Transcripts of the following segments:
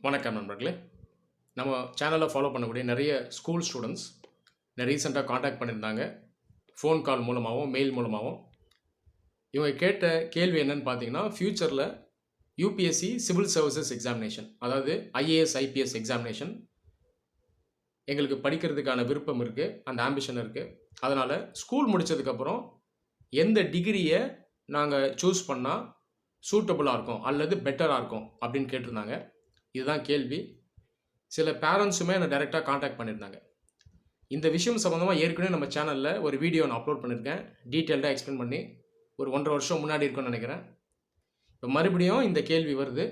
வணக்கம் நண்பர்களே. நம்ம சேனலை ஃபாலோ பண்ணக்கூடிய நிறைய ஸ்கூல் ஸ்டூடெண்ட்ஸ் ரீசெண்டாக காண்டாக்ட் பண்ணியிருந்தாங்க. ஃபோன் கால் மூலமாகவும் மெயில் மூலமாகவும். இவங்க கேட்ட கேள்வி என்னன்னு பார்த்தீங்கன்னா, ஃப்யூச்சரில் யூபிஎஸ்சி சிவில் சர்வீசஸ் எக்ஸாமினேஷன், அதாவது ஐஏஎஸ் ஐபிஎஸ் எக்ஸாமினேஷன் எங்களுக்கு படிக்கிறதுக்கான விருப்பம் இருக்குது, அந்த ஆம்பிஷன் இருக்குது. அதனால் ஸ்கூல் முடித்ததுக்கப்புறம் எந்த டிகிரியை நாங்கள் சூஸ் பண்ணால் சூட்டபுளாக இருக்கும் அல்லது பெட்டராக இருக்கும் அப்படின்னு கேட்டிருந்தாங்க. இதுதான் கேள்வி. சில பேரண்ட்ஸுமே என்னை டைரெக்டாக காண்டாக்ட் பண்ணியிருந்தாங்க. இந்த விஷயம் சம்மந்தமாக ஏற்கனவே நம்ம சேனலில் ஒரு வீடியோ நான் அப்லோட் பண்ணியிருக்கேன், டீட்டெயில்டாக எக்ஸ்பிளைன் பண்ணி. ஒரு 1.5 வருஷம் முன்னாடி இருக்குன்னு நினைக்கிறேன். இப்போ மறுபடியும் இந்த கேள்வி வருது.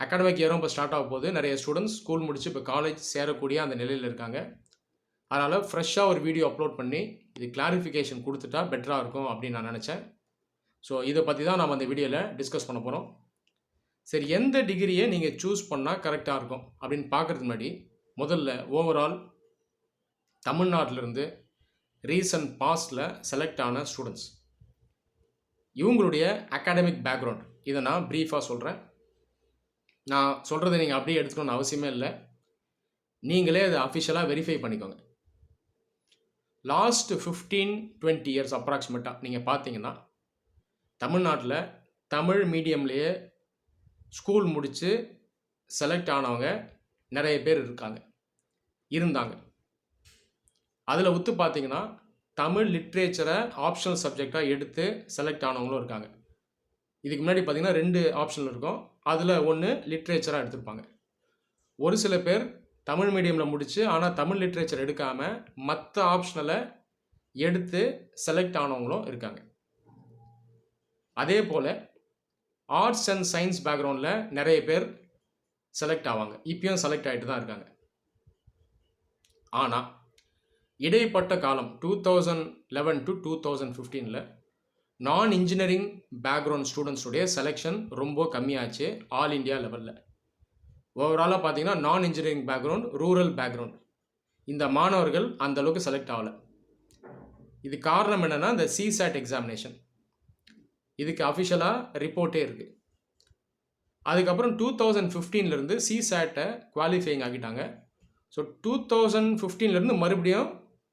அகாடமிக் இயரும் இப்போ ஸ்டார்ட் ஆக போகுது. நிறைய ஸ்டூடெண்ட்ஸ் ஸ்கூல் முடித்து இப்போ காலேஜ் சேரக்கூடிய அந்த நிலையில் இருக்காங்க. அதனால் ஃப்ரெஷ்ஷாக ஒரு வீடியோ அப்லோட் பண்ணி இது கிளாரிஃபிகேஷன் கொடுத்துட்டா பெட்டராக இருக்கும் அப்படின்னு நான் நினச்சேன். ஸோ இதை பற்றி தான் நம்ம அந்த வீடியோவில் டிஸ்கஸ் பண்ண போகிறோம். சரி, எந்த டிகிரியை நீங்கள் சூஸ் பண்ணால் கரெக்டாக இருக்கும் அப்படின்னு பார்க்குறதுக்கு முன்னாடி முதல்ல ஓவரால் தமிழ்நாட்டிலிருந்து ரீசன்ட் பாஸ்டில் செலக்ட் ஆன ஸ்டூடெண்ட்ஸ் இவங்களுடைய அகாடமிக் பேக்ரவுண்ட் இதை நான் ப்ரீஃபாக சொல்கிறேன். நான் சொல்கிறத நீங்கள் அப்படியே எடுத்துக்கணும்னு அவசியமே இல்லை, நீங்களே அதை அஃபிஷியலாக வெரிஃபை பண்ணிக்கோங்க. லாஸ்ட் 15-20 இயர்ஸ் அப்ராக்சிமேட்டாக நீங்கள் பார்த்தீங்கன்னா தமிழ்நாட்டில் தமிழ் மீடியம்லேயே ஸ்கூல் முடித்து செலக்ட் ஆனவங்க நிறைய பேர் இருந்தாங்க. அதில் ஒத்து பார்த்தீங்கன்னா தமிழ் லிட்ரேச்சரை ஆப்ஷனல் சப்ஜெக்டாக எடுத்து செலக்ட் ஆனவங்களும் இருக்காங்க. இதுக்கு முன்னாடி பார்த்திங்கன்னா 2 ஆப்ஷனல் இருக்கும், அதில் ஒன்று லிட்ரேச்சராக எடுத்திருப்பாங்க. ஒரு சில பேர் தமிழ் மீடியமில் முடித்து ஆனால் தமிழ் லிட்ரேச்சர் எடுக்காமல் மற்ற ஆப்ஷனலை எடுத்து செலக்ட் ஆனவங்களும் இருக்காங்க. அதே போல் ஆர்ட்ஸ் அண்ட் சயின்ஸ் பேக்ரவுண்டில் நிறைய பேர் செலக்ட் ஆவாங்க, இப்பயும் செலக்ட் ஆகிட்டு தான் இருக்காங்க. ஆனால் இடைப்பட்ட காலம் 2011 to 2015 நான் இன்ஜினியரிங் பேக்ரவுண்ட் ஸ்டூடெண்ட்ஸுடைய செலெக்ஷன் ரொம்ப கம்மியாச்சு ஆல் இண்டியா லெவலில். ஓவராலாக பார்த்தீங்கன்னா நான் இன்ஜினியரிங் பேக்ரவுண்ட், ரூரல் பேக்ரவுண்ட் இந்த மாணவர்கள் அந்தளவுக்கு செலக்ட் ஆகலை. இது காரணம் என்னென்னா இந்த சிசாட் எக்ஸாமினேஷன், இதுக்கு அஃபிஷியலாக ரிப்போர்ட்டே இருக்குது. அதுக்கப்புறம் 2015 சிசாட்டை குவாலிஃபைங் ஆகிட்டாங்க. ஸோ 2015 மறுபடியும்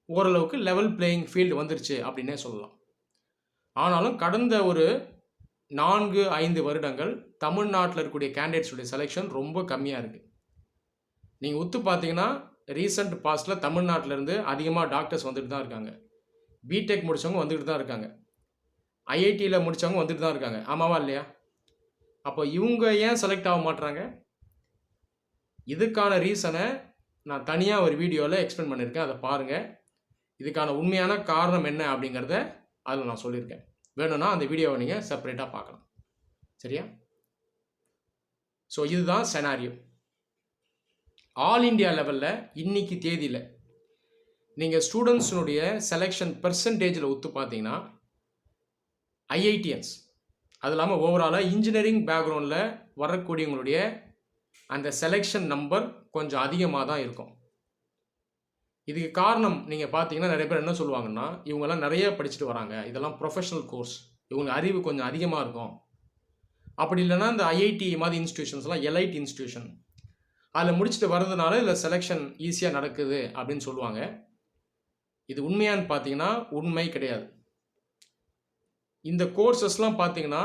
ஓரளவுக்கு லெவல் பிளேயிங் ஃபீல்டு வந்துருச்சு அப்படின்னே சொல்லலாம். ஆனாலும் கடந்த ஒரு 4-5 வருடங்கள் தமிழ்நாட்டில் இருக்கக்கூடிய கேண்டிடேட்ஸுடைய செலெக்ஷன் ரொம்ப கம்மியாக இருக்குது. நீங்கள் ஒத்து பார்த்தீங்கன்னா ரீசன்ட் பாஸ்டில் தமிழ்நாட்டிலேருந்து அதிகமாக டாக்டர்ஸ் வந்துட்டு தான் இருக்காங்க, பிடெக் முடித்தவங்க வந்துட்டு தான் இருக்காங்க, ஐஐடியில் முடித்தவங்க வந்துட்டு தான் இருக்காங்க. ஆமாவா இல்லையா? அப்போ இவங்க ஏன் செலக்ட் ஆக மாட்டுறாங்க? இதுக்கான ரீசனை நான் தனியாக ஒரு வீடியோவில் எக்ஸ்பிளைன் பண்ணியிருக்கேன், அதை பாருங்கள். இதுக்கான உண்மையான காரணம் என்ன அப்படிங்கிறத அதில் நான் சொல்லியிருக்கேன். வேணும்னா அந்த வீடியோவை நீங்கள் செப்பரேட்டாக பார்க்கலாம். சரியா? ஸோ இதுதான் செனாரியோ. ஆல் இண்டியா லெவலில் இன்றைக்கி தேதியில் நீங்கள் ஸ்டூடெண்ட்ஸினுடைய செலெக்ஷன் பெர்சன்டேஜில் ஒத்து பார்த்தீங்கன்னா ஐஐடிஎன்ஸ் அது இல்லாமல் ஓவராலாக இன்ஜினியரிங் பேக்ரவுண்டில் வரக்கூடியவங்களுடைய அந்த செலெக்ஷன் நம்பர் கொஞ்சம் அதிகமாக தான் இருக்கும். இதுக்கு காரணம் நீங்கள் பார்த்தீங்கன்னா நிறைய பேர் என்ன சொல்லுவாங்கன்னா, இவங்கெல்லாம் நிறைய படிச்சுட்டு வராங்க, இதெல்லாம் ப்ரொஃபஷனல் கோர்ஸ், இவங்களுக்கு அறிவு கொஞ்சம் அதிகமாக இருக்கும். அப்படி இல்லைன்னா இந்த ஐஐடி மாதிரி இன்ஸ்டியூஷன்ஸ்லாம் எலைட் இன்ஸ்டியூஷன், அதில் முடிச்சுட்டு வர்றதுனால இதில் செலெக்ஷன் ஈஸியாக நடக்குது அப்படின்னு சொல்லுவாங்க. இது உண்மையான்னு பார்த்தீங்கன்னா உண்மை கிடையாது. இந்த கோர்சஸ்லாம் பார்த்தீங்கன்னா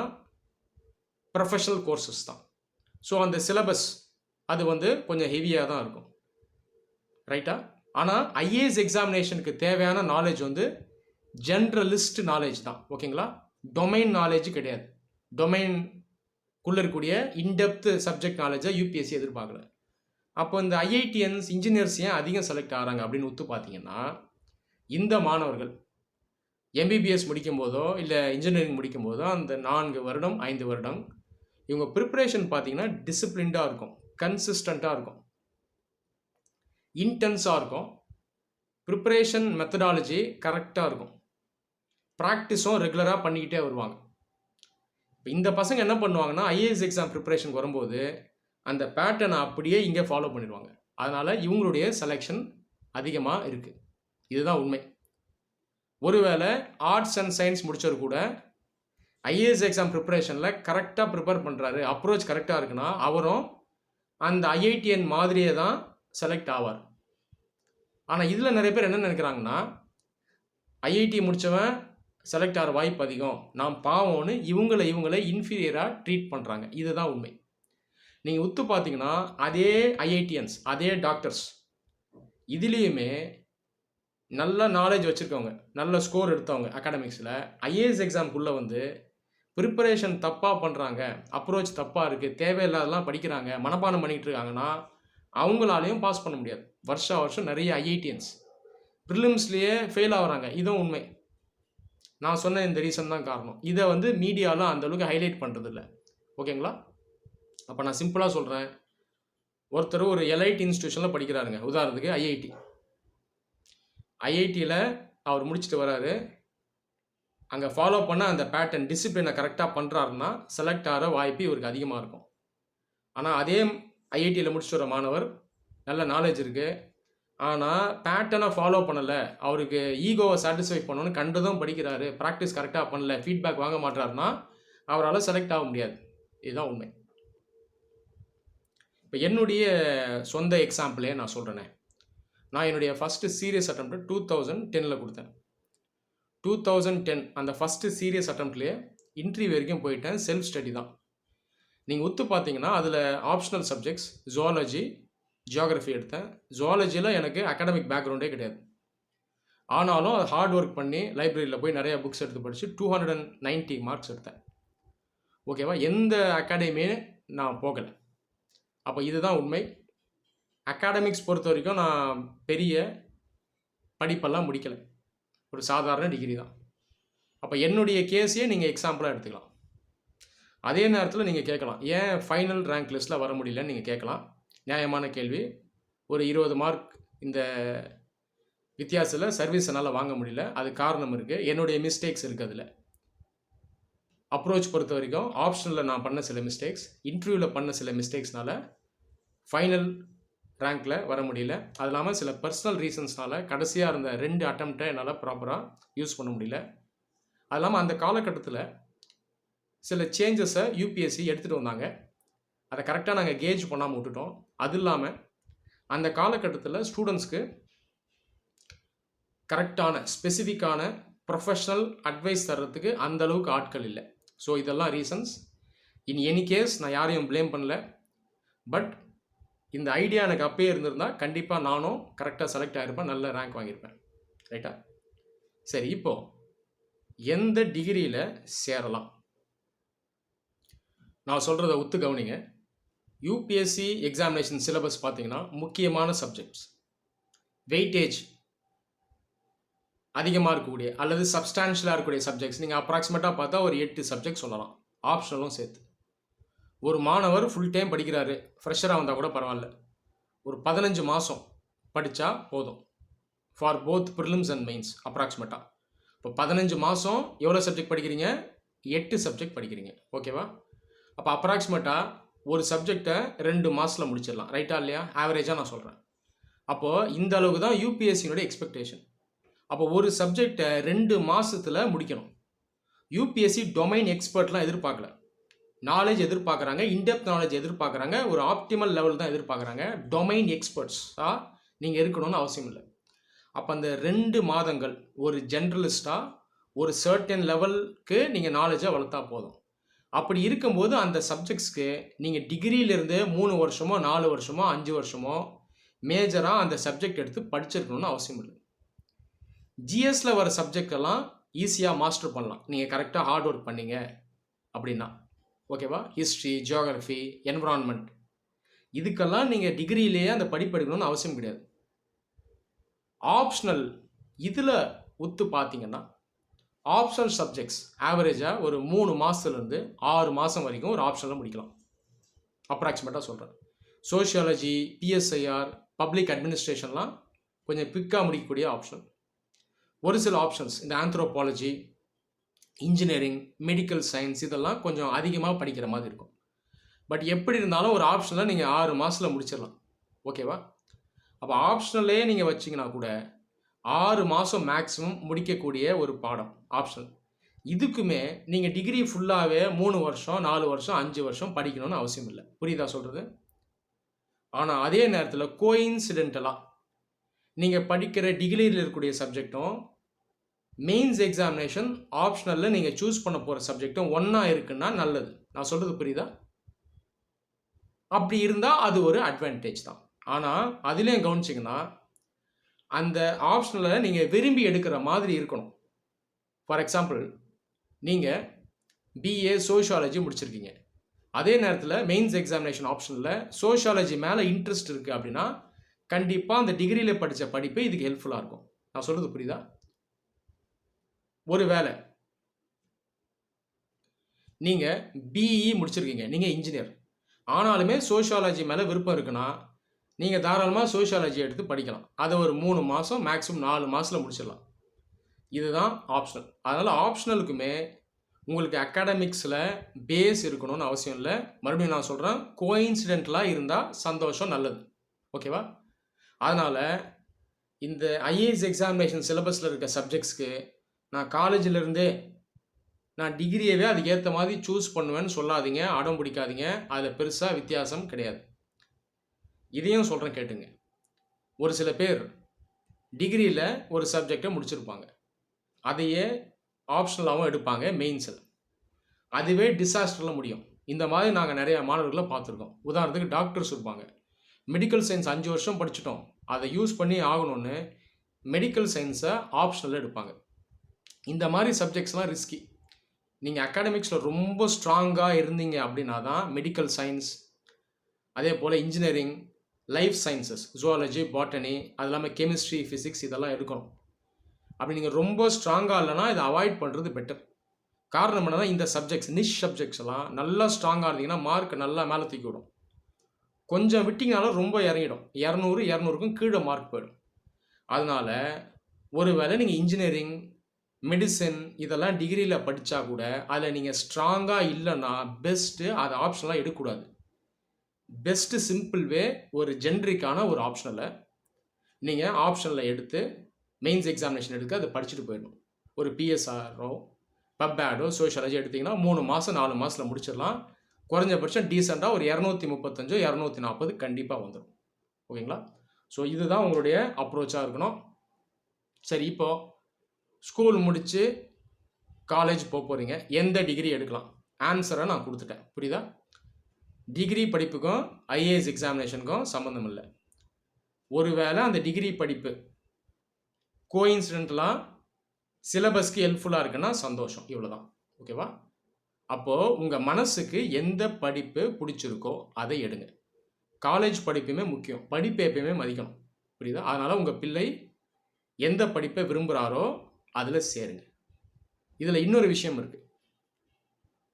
ப்ரொஃபஷனல் கோர்சஸ் தான். ஸோ அந்த சிலபஸ் அது கொஞ்சம் ஹெவியாக தான் இருக்கும், ரைட்டா? ஆனால் ஐஏஎஸ் எக்ஸாமினேஷனுக்கு தேவையான நாலேஜ் ஜென்ரலிஸ்ட் நாலேஜ் தான், ஓகேங்களா? டொமைன் நாலேஜ் கிடையாது. டொமைன்குள்ளே இருக்கக்கூடிய இன்டெப்த் சப்ஜெக்ட் நாலேஜை யூபிஎஸ்சி எதிர்பார்க்கல. அப்போ இந்த ஐஐடிஎன்ஸ் இன்ஜினியர்ஸ் ஏன் அதிகம் செலக்ட் ஆகிறாங்க அப்படின்னு ஒத்து பார்த்தீங்கன்னா, இந்த மாணவர்கள் எம்பிபிஎஸ் முடிக்கும் போதோ இல்லை இன்ஜினியரிங் முடிக்கும் போதோ அந்த 4 வருடம் 5 வருடம் இவங்க ப்ரிப்பரேஷன் பார்த்தீங்கன்னா டிசிப்ளின்டாக இருக்கும், கன்சிஸ்டண்ட்டாக இருக்கும், இன்டென்ஸாக இருக்கும், ப்ரிப்பரேஷன் மெத்தடாலஜி கரெக்டாக இருக்கும், ப்ராக்டிஸும் ரெகுலராக பண்ணிக்கிட்டே வருவாங்க. இப்போ இந்த பசங்க என்ன பண்ணுவாங்கன்னா ஐஏஎஸ் எக்ஸாம் ப்ரிப்பரேஷன் வரும்போது அந்த பேட்டர்னை அப்படியே இங்கே ஃபாலோ பண்ணிடுவாங்க. அதனால் இவங்களுடைய செலெக்ஷன் அதிகமாக இருக்குது. இதுதான் உண்மை. ஒருவேளை ஆர்ட்ஸ் அண்ட் சயின்ஸ் முடித்தவர் கூட ஐஏஎஸ் எக்ஸாம் ப்ரிப்பரேஷனில் கரெக்டாக ப்ரிப்பேர் பண்ணுறாரு, அப்ரோச் கரெக்டாக இருக்குன்னா அவரும் அந்த ஐஐடிஎன் மாதிரியே தான் செலக்ட் ஆவார். ஆனால் இதில் நிறைய பேர் என்ன நினைக்கிறாங்கன்னா, ஐஐடி முடித்தவன் செலக்ட் ஆகிற வாய்ப்பு அதிகம், நாம் பாவம்னு இவங்களை இன்ஃபீரியராக ட்ரீட் பண்ணுறாங்க. இதுதான் உண்மை. நீங்கள் உத்து பார்த்தீங்கன்னா அதே ஐஐடிஎன்ஸ், அதே டாக்டர்ஸ், இதுலேயுமே நல்ல நாலேஜ் வச்சுருக்கவங்க, நல்ல ஸ்கோர் எடுத்தவங்க அகாடமிக்ஸில் ஐஏஎஸ் எக்ஸாம்குள்ளே வந்து ப்ரிப்பரேஷன் தப்பாக பண்ணுறாங்க, அப்ரோச் தப்பாக இருக்குது, தேவையில்லாதெல்லாம் படிக்கிறாங்க, மனப்பாடம் பண்ணிகிட்டு இருக்காங்கன்னா அவங்களாலையும் பாஸ் பண்ண முடியாது. வருஷம் நிறைய ஐஐடிஎன்ஸ் ப்ரிலிம்ஸ்லேயே ஃபெயில் ஆகுறாங்க. இதுவும் உண்மை. நான் சொன்ன இந்த ரீசன் தான் காரணம். இதை வந்து மீடியாலாம் அந்தளவுக்கு ஹைலைட் பண்ணுறதில்ல. ஓகேங்களா? அப்போ நான் சிம்பிளாக சொல்கிறேன். ஒருத்தர் ஒரு எலைட் இன்ஸ்டியூஷனில் படிக்கிறாருங்க, உதாரணத்துக்கு ஐஐடி. ஐஐடியில் அவர் முடிச்சுட்டு வராரு. அங்கே ஃபாலோ பண்ண அந்த பேட்டர்ன் டிசிப்ளினை கரெக்டாக பண்ணுறாருன்னா செலக்ட் ஆகிற வாய்ப்பு இவருக்கு அதிகமாக இருக்கும். ஆனால் அதே ஐஐடியில் முடிச்சுட்டு வர மாணவர் நல்ல நாலேஜ் இருக்குது, ஆனால் பேட்டர்னை ஃபாலோ பண்ணலை, அவருக்கு ஈகோவை சாட்டிஸ்ஃபை பண்ணணும்னு கண்டதும் படிக்கிறாரு, ப்ராக்டிஸ் கரெக்டாக பண்ணல, ஃபீட்பேக் வாங்க மாட்டாருன்னா அவரால் செலக்ட் ஆக முடியாது. இதுதான் உண்மை. இப்போ என்னுடைய சொந்த எக்ஸாம்பிளே நான் சொல்கிறேனே. நான் என்னுடைய ஃபஸ்ட்டு சீரியஸ் அட்டெம்ப்ட் 2010 கொடுத்தேன். 2010 அந்த ஃபஸ்ட்டு சீரியஸ் அட்டெம்ப்ட்லேயே இன்டர்வியூ வரைக்கும் போயிட்டேன். செல்ஃப் ஸ்டடி தான். நீங்கள் ஒத்து பார்த்தீங்கன்னா அதில் ஆப்ஷனல் சப்ஜெக்ட்ஸ் ஜுவாலஜி, ஜியாகிரஃபி எடுத்தேன். ஜுவாலஜியில் எனக்கு அகாடமிக் பேக்ரவுண்டே கிடையாது. ஆனாலும் அது ஹார்ட் ஒர்க் பண்ணி லைப்ரரியில் போய் நிறையா புக்ஸ் எடுத்து படித்து 290 மார்க்ஸ் எடுத்தேன். ஓகேவா? எந்த அகாடமியும் நான் போகலை. அப்போ இதுதான் உண்மை. அகாடமிக்ஸ் பொறுத்த வரைக்கும் நான் பெரிய படிப்பெல்லாம் முடிக்கலை, ஒரு சாதாரண டிகிரி தான். அப்போ என்னுடைய கேஸையே நீங்கள் எக்ஸாம்பிளாக எடுத்துக்கலாம். அதே நேரத்தில் நீங்கள் கேட்கலாம், ஏன் ஃபைனல் ரேங்க் லிஸ்ட்டில் வர முடியலன்னு நீங்கள் கேட்கலாம். நியாயமான கேள்வி. ஒரு 20 மார்க் இந்த வித்தியாசத்தில் சர்வீஸ் என்னால் வாங்க முடியல. அது காரணம் இருக்குது, என்னுடைய மிஸ்டேக்ஸ் இருக்குது. அதில் அப்ரோச் பொறுத்த வரைக்கும் ஆப்ஷனில் நான் பண்ண சில மிஸ்டேக்ஸ், இன்டர்வியூவில் பண்ண சில மிஸ்டேக்ஸ்னால ஃபைனல் ரேங்க்கில் வர முடியல. அது இல்லாமல் சில பர்சனல் ரீசன்ஸ்னால கடைசியாக இருந்த 2 அட்டெம்ப்டை என்னால் ப்ராப்பராக யூஸ் பண்ண முடியல. அது இல்லாமல் அந்த காலகட்டத்தில் சில சேஞ்சஸை யூபிஎஸ்சி எடுத்துகிட்டு வந்தாங்க. அதை கரெக்டாக நாங்கள் கேஜ் பண்ணாமல் விட்டுட்டோம். அது இல்லாமல் அந்த காலகட்டத்தில் ஸ்டூடெண்ட்ஸ்க்கு கரெக்டான ஸ்பெசிஃபிக்கான ப்ரொஃபஷ்னல் அட்வைஸ் தர்றதுக்கு அந்தளவுக்கு ஆட்கள் இல்லை. ஸோ இதெல்லாம் ரீசன்ஸ். இன் எனி கேஸ் நான் யாரையும் ப்ளேம் பண்ணல. பட் இந்த ஐடியா எனக்கு அப்பயே இருந்திருந்தால் கண்டிப்பாக நானும் கரெக்டாக செலக்ட் ஆகிருப்பேன், நல்ல ரேங்க் வாங்கியிருப்பேன். ரைட்டா? சரி, இப்போது எந்த டிகிரியில் சேரலாம் நான் சொல்கிறத ஒத்து கவனிங்க. யூபிஎஸ்சி எக்ஸாமினேஷன் சிலபஸ் பார்த்தீங்கன்னா முக்கியமான சப்ஜெக்ட்ஸ், வெயிட்டேஜ் அதிகமாக இருக்கக்கூடிய அல்லது சப்ஸ்டான்ஷியலாக இருக்கக்கூடிய சப்ஜெக்ட்ஸ் நீங்கள் அப்ராக்சிமேட்டாக பார்த்தா ஒரு 8 சப்ஜெக்ட் சொல்லலாம், ஆப்ஷனலும் சேர்த்து. ஒரு மாணவர் ஃபுல் டைம் படிக்கிறாரு, ஃப்ரெஷராக வந்தால் கூட பரவாயில்ல, ஒரு 15 மாதம் படித்தா போதும் for both prelims and mains அப்ராக்சிமேட்டாக. இப்போ 15 மாதம் எவ்வளோ சப்ஜெக்ட் படிக்கிறீங்க? 8 சப்ஜெக்ட் படிக்கிறீங்க. ஓகேவா? அப்போ அப்ராக்சிமேட்டாக ஒரு சப்ஜெக்டை 2 மாதத்தில் முடிச்சிடலாம். ரைட்டா இல்லையா? ஆவரேஜாக நான் சொல்கிறேன். அப்போது இந்த அளவுக்கு தான் யூபிஎஸ்சியினுடைய எக்ஸ்பெக்டேஷன். அப்போ ஒரு சப்ஜெக்டை 2 மாதத்தில் முடிக்கணும். யூபிஎஸ்சி டொமைன் எக்ஸ்பர்ட்லாம் எதிர்பார்க்கல, நாலேஜ் எதிர்பார்க்குறாங்க, இன்டெப்த் நாலேஜ் எதிர்பார்க்குறாங்க, ஒரு ஆப்டிமல் லெவல் தான் எதிர்பார்க்குறாங்க. டொமைன் எக்ஸ்பர்ட்ஸாக நீங்கள் இருக்கணும்னு அவசியம் இல்லை. அப்போ அந்த 2 மாதங்கள் ஒரு ஜென்ரலிஸ்ட்டாக ஒரு சர்டன் லெவலுக்கு நீங்கள் நாலேஜை வளர்த்தா போதும். அப்படி இருக்கும்போது அந்த சப்ஜெக்ட்ஸ்க்கு நீங்கள் டிகிரியிலேருந்து 3 வருஷமோ 4 வருஷமோ 5 வருஷமோ மேஜராக அந்த சப்ஜெக்ட் எடுத்து படிச்சிருக்கணும்னு அவசியம் இல்லை. ஜிஎஸ்சில் வர சப்ஜெக்டெல்லாம் ஈஸியாக மாஸ்டர் பண்ணலாம் நீங்கள் கரெக்டாக ஹார்ட் ஒர்க் பண்ணீங்க அப்படின்னா. ஓகேவா? ஹிஸ்ட்ரி, ஜியோகிரஃபி, என்விரான்மெண்ட், இதுக்கெல்லாம் நீங்கள் டிகிரியிலேயே அந்த படிப்பு எடுக்கணும்னு அவசியம் கிடையாது. ஆப்ஷனல் இதில் ஒத்து பார்த்தீங்கன்னா ஆப்ஷனல் சப்ஜெக்ட்ஸ் ஆவரேஜாக ஒரு 3 மாதத்துலேருந்து 6 மாதம் வரைக்கும் ஒரு ஆப்ஷனில் முடிக்கலாம், அப்ராக்சிமேட்டாக சொல்கிறேன். சோஷியாலஜி, பிஎஸ்ஐஆர், பப்ளிக் அட்மினிஸ்ட்ரேஷன்லாம் கொஞ்சம் குவிக்காக முடிக்கக்கூடிய ஆப்ஷன். ஒரு சில ஆப்ஷன்ஸ் இந்த ஆந்த்ரோபாலஜி, இன்ஜினியரிங், மெடிக்கல் சயின்ஸ் இதெல்லாம் கொஞ்சம் அதிகமாக படிக்கிற மாதிரி இருக்கும். பட் எப்படி இருந்தாலும் ஒரு ஆப்ஷனில் நீங்கள் 6 மாதத்தில் முடிச்சிடலாம். ஓகேவா? அப்போ ஆப்ஷனலே நீங்கள் வச்சிங்கன்னா கூட 6 மாதம் மேக்ஸிமம் முடிக்கக்கூடிய ஒரு பாடம் ஆப்ஷனல். இதுக்குமே நீங்கள் டிகிரி ஃபுல்லாகவே 3 வருஷம் 4 வருஷம் 5 வருஷம் படிக்கணும்னு அவசியம் இல்லை. புரியுதா சொல்கிறது? ஆனால் அதே நேரத்தில் கோயின்சிடென்டலாக நீங்கள் படிக்கிற டிகிரியில் இருக்கக்கூடிய சப்ஜெக்டும் மெயின்ஸ் எக்ஸாமினேஷன் ஆப்ஷனலில் நீங்கள் சூஸ் பண்ண போகிற சப்ஜெக்டும் ஒன்றா இருக்குன்னா நல்லது. நான் சொல்கிறது புரியுதா? அப்படி இருந்தால் அது ஒரு அட்வான்டேஜ் தான். ஆனால் அதுலேயும் கவனிச்சிங்கன்னா அந்த ஆப்ஷனில் நீங்கள் விரும்பி எடுக்கிற மாதிரி இருக்கணும். ஃபார் எக்ஸாம்பிள், நீங்கள் பிஏ சோஷியாலஜி முடிச்சிருக்கீங்க, அதே நேரத்தில் மெயின்ஸ் எக்ஸாமினேஷன் ஆப்ஷனில் சோஷியாலஜி மேலே இன்ட்ரெஸ்ட் இருக்குது அப்படின்னா கண்டிப்பாக அந்த டிகிரியில் படித்த படிப்பு இதுக்கு ஹெல்ப்ஃபுல்லாக இருக்கும். நான் சொல்கிறது புரியுதா? ஒரு வேளை நீங்கள் பிஇ முடிச்சிருக்கீங்க, நீங்கள் இன்ஜினியர், ஆனாலுமே சோஷியாலஜி மேலே விருப்பம் இருக்குன்னா நீங்கள் தாராளமாக சோஷியாலஜி எடுத்து படிக்கலாம். அதை ஒரு 3 மாதம் மேக்ஸிமம் 4 மாதத்தில் முடிச்சிடலாம். இதுதான் ஆப்ஷனல். அதனால் ஆப்ஷனலுக்குமே உங்களுக்கு அகாடமிக்ஸில் பேஸ் இருக்கணும்னு அவசியம் இல்லை. மறுபடியும் நான் சொல்கிறேன், கோயின்சிடென்டலாக இருந்தால் சந்தோஷம், நல்லது. ஓகேவா? அதனால் இந்த ஐஏஎஸ் எக்ஸாமினேஷன் சிலபஸில் இருக்க சப்ஜெக்ட்ஸ்க்கு நான் காலேஜிலேருந்தே நான் டிகிரியவே அதுக்கேற்ற மாதிரி சூஸ் பண்ணுவேன்னு சொல்லாதீங்க, அடம் பிடிக்காதீங்க. அதில் பெருசாக வித்தியாசம் கிடையாது. இதையும் சொல்கிறேன் கேட்டுங்க. ஒரு சில பேர் டிகிரியில் ஒரு சப்ஜெக்டை முடிச்சிருப்பாங்க, அதையே ஆப்ஷனலாகவும் எடுப்பாங்க மெயின்ஸில். அதுவே டிசாஸ்டரில் முடியும். இந்த மாதிரி நாங்கள் நிறைய மாணவர்களை பார்த்துருக்கோம். உதாரணத்துக்கு டாக்டர்ஸ் இருப்பாங்க, மெடிக்கல் சயின்ஸ் 5 வருஷம் படிச்சிட்டோம், அதை யூஸ் பண்ணி ஆகணும்னு மெடிக்கல் சயின்ஸை ஆப்ஷனலில் எடுப்பாங்க. இந்த மாதிரி சப்ஜெக்ட்ஸ்லாம் ரிஸ்கி. நீங்கள் அகாடமிக்ஸில் ரொம்ப ஸ்ட்ராங்காக இருந்தீங்க அப்படின்னா தான் மெடிக்கல் சயின்ஸ், அதே போல் engineering, life sciences, zoology, botany, அது இல்லாமல் கெமிஸ்ட்ரி, ஃபிசிக்ஸ் இதெல்லாம் எடுக்கணும். அப்படி நீங்கள் ரொம்ப ஸ்ட்ராங்காக இல்லைனா இதை அவாய்ட் பண்ணுறது பெட்டர். காரணம் என்னன்னா, இந்த சப்ஜெக்ட்ஸ் நிஷ் சப்ஜெக்ட்ஸ் எல்லாம் நல்லா ஸ்ட்ராங்காக இருந்தீங்கன்னா மார்க் நல்லா மேலே தூக்கி விடும். கொஞ்சம் விட்டிங்கனாலும் ரொம்ப இறங்கிடும். 200க்கும் கீழே மார்க் போயிடும். அதனால் ஒருவேளை நீங்கள் இன்ஜினியரிங், மெடிசன் இதெல்லாம் டிகிரியில் படித்தா கூட அதில் நீங்கள் ஸ்ட்ராங்காக இல்லைன்னா பெஸ்ட்டு அதை ஆப்ஷனலாக எடுக்கக்கூடாது. பெஸ்ட்டு சிம்பிள் வே ஒரு ஜென்ரிக்கான ஒரு ஆப்ஷனில் நீங்கள் ஆப்ஷனில் எடுத்து மெயின்ஸ் எக்ஸாமினேஷன் எடுக்க அதை படிச்சுட்டு போயிடணும். ஒரு பிஎஸ்ஆரோ பப்பேடோ சோஷியாலஜி எடுத்திங்கன்னா 3 மாதம் 4 மாதத்தில் முடிச்சிடலாம். குறைஞ்சபட்சம் டீசெண்டாக ஒரு 235 240 கண்டிப்பாக வந்துடும். ஓகேங்களா? ஸோ இதுதான் உங்களுடைய அப்ரோச்சாக இருக்கணும். சரி, இப்போது ஸ்கூல் முடித்து காலேஜ் போக போகிறீங்க, எந்த டிகிரி எடுக்கலாம்? ஆன்சரை நான் கொடுத்துட்டேன். புரியுதா? டிகிரி படிப்புக்கும் ஐஏஎஸ் எக்ஸாமினேஷனுக்கும் சம்மந்தம் இல்லை. ஒருவேளை அந்த டிகிரி படிப்பு கோயின்சிடென்டலாக சிலபஸ்க்கு ஹெல்ப்ஃபுல்லாக இருக்குன்னா சந்தோஷம். இவ்வளோதான். ஓகேவா? அப்போது உங்கள் மனசுக்கு எந்த படிப்பு பிடிச்சிருக்கோ அதை எடுங்க. காலேஜ் படிப்புமே முக்கியம், படிப்பை எப்பயுமே மதிக்கணும். புரியுதா? அதனால் உங்கள் பிள்ளை எந்த படிப்பை விரும்புகிறாரோ அதில் சேருங்க. இதில் இன்னொரு விஷயம் இருக்குது.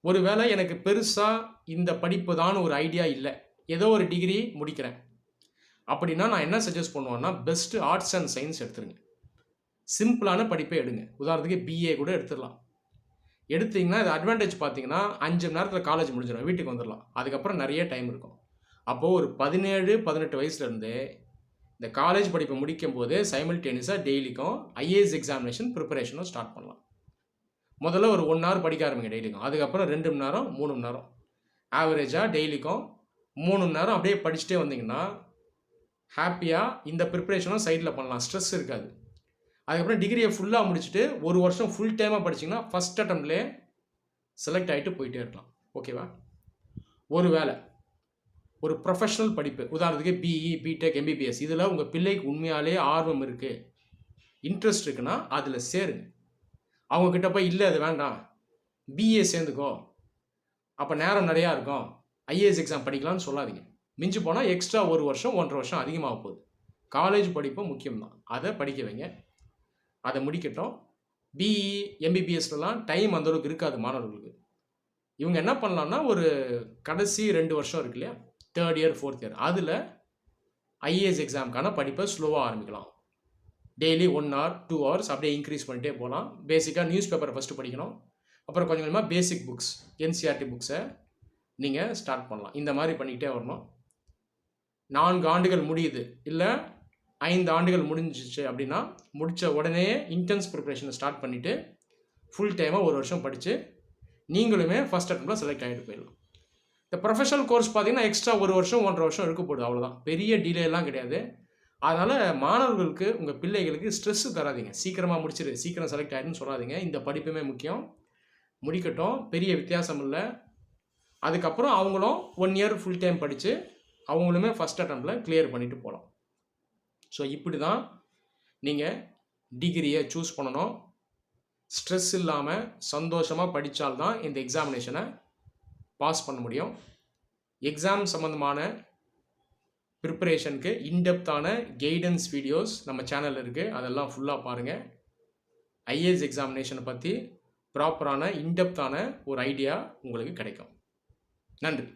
ஒருவேளை எனக்கு பெருசாக இந்த படிப்பு தான் ஒரு ஐடியா இல்லை, ஏதோ ஒரு டிகிரி முடிக்கிறேன் அப்படின்னா நான் என்ன சஜஸ்ட் பண்ணுவேன்னா, பெஸ்ட்டு ஆர்ட்ஸ் அண்ட் சயின்ஸ் எடுத்துருங்க. சிம்பிளான படிப்பை எடுங்க. உதாரணத்துக்கு பிஏ கூட எடுத்துடலாம். எடுத்திங்கன்னா இது அட்வான்டேஜ் பார்த்தீங்கன்னா 5 மணி நேரத்தில் காலேஜ் முடிஞ்சிடும், வீட்டுக்கு வந்துடலாம். அதுக்கப்புறம் நிறைய டைம் இருக்கும். அப்போது ஒரு 17-18 வயசுலேருந்தே இந்த காலேஜ் படிப்பை முடிக்கும் போதே சைமல்டேனியஸாக டெய்லிக்கும் ஐஏஎஸ் எக்ஸாமினேஷன் ப்ரிப்பரேஷனும் ஸ்டார்ட் பண்ணலாம். முதல்ல ஒரு 1 hour படிக்க ஆரம்பிங்க டெய்லிக்கும். அதுக்கப்புறம் 2 மணி நேரம் 3 மணி நேரம் ஆவரேஜாக டெய்லிக்கும் 3 மணி நேரம் அப்படியே படிச்சுட்டே வந்தீங்கன்னா ஹாப்பியாக இந்த ப்ரிப்பரேஷனும் சைடில் பண்ணலாம், ஸ்ட்ரெஸ் இருக்காது. அதுக்கப்புறம் டிகிரியை ஃபுல்லாக முடிச்சுட்டு 1 வருஷம் ஃபுல் டைமாக படிச்சிங்கன்னா ஃபஸ்ட் அட்டம்ப்ட்லேயே செலக்ட் ஆகிட்டு போயிட்டே இருக்கலாம். ஓகேவா? ஒரு வேளை ஒரு ப்ரொஃபஷனல் படிப்பு, உதாரணத்துக்கு பிஇ, பிடெக், எம்பிபிஎஸ், இதில் உங்கள் பிள்ளைக்கு உண்மையாலே ஆர்வம் இருக்குது, இன்ட்ரெஸ்ட் இருக்குன்னா அதில் சேருங்க. அவங்கக்கிட்ட போய் இல்லை அது வேண்டாம், பிஏ சேர்ந்துக்கோ, அப்போ நேரம் நிறையா இருக்கும், ஐஏஎஸ் எக்ஸாம் படிக்கலாம்னு சொல்லாதீங்க. மிஞ்சி போனால் எக்ஸ்ட்ரா 1 வருஷம் 1.5 வருஷம் அதிகமாக போகுது. காலேஜ் படிப்பும் முக்கியம்தான், அதை படிக்க வைங்க, அதை முடிக்கட்டும். பிஇ, எம்பிபிஎஸ்லாம் டைம் அந்தளவுக்கு இருக்காது மாணவர்களுக்கு. இவங்க என்ன பண்ணலான்னா, ஒரு கடைசி 2 வருஷம் இருக்கு இல்லையா, 3rd year 4th year, அதில் ஐஏஎஸ் எக்ஸாமுக்கான படிப்பை ஸ்லோவாக ஆரம்பிக்கலாம். டெய்லி 1 hour 2 hours அப்படியே இன்க்ரீஸ் பண்ணிட்டே போகலாம். பேசிக்காக நியூஸ் பேப்பரை ஃபஸ்ட்டு படிக்கணும், அப்புறம் கொஞ்சம் கொஞ்சமாக பேசிக் புக்ஸ், என்சிஆர்டி புக்ஸை நீங்கள் ஸ்டார்ட் பண்ணலாம். இந்த மாதிரி பண்ணிக்கிட்டே வரணும். 4 ஆண்டுகள் முடியுது, இல்லை 5 ஆண்டுகள் முடிஞ்சிச்சு அப்படின்னா முடித்த உடனே இன்டென்ஸ் ப்ரிப்பரேஷனை ஸ்டார்ட் பண்ணிவிட்டு ஃபுல் டைமாக 1 வருஷம் படித்து நீங்களுமே ஃபஸ்ட் அட்டம்ப்டில் செலக்ட் ஆகிட்டு போயிடலாம். இந்த ப்ரொஃபஷனல் கோர்ஸ் பார்த்தீங்கன்னா எக்ஸ்ட்ரா 1 வருஷம் 1.5 வருஷம் இருக்க போகுது, அவ்வளோதான். பெரிய டிலேலாம் கிடையாது. அதனால் மாணவர்களுக்கு உங்கள் பிள்ளைகளுக்கு ஸ்ட்ரெஸ்ஸு தராதீங்க. சீக்கிரமாக முடிச்சிரு, சீக்கிரம் செலக்ட் ஆகிடுன்னு சொல்லாதீங்க. இந்த படிப்புமே முக்கியம், முடிக்கட்டும், பெரிய வித்தியாசம் இல்லை. அதுக்கப்புறம் அவங்களும் 1 இயர் ஃபுல் டைம் படித்து அவங்களுமே ஃபஸ்ட் அட்டெம்ப்டில் கிளியர் பண்ணிவிட்டு போகலாம். ஸோ இப்படி தான் நீங்கள் டிகிரியை சூஸ் பண்ணணும். ஸ்ட்ரெஸ் இல்லாமல் சந்தோஷமாக படித்தால்தான் இந்த எக்ஸாமினேஷனை பாஸ் பண்ண முடியும். எக்ஸாம் சம்மந்தமான ப்ரிப்பரேஷனுக்கு இன்டெப்த்தான கைடன்ஸ் வீடியோஸ் நம்ம சேனலில் இருக்குது, அதெல்லாம் ஃபுல்லாக பாருங்கள். ஐஏஎஸ் எக்ஸாமினேஷனை பற்றி ப்ராப்பரான இன்டெப்த்தான ஒரு ஐடியா உங்களுக்கு கிடைக்கும். நன்றி.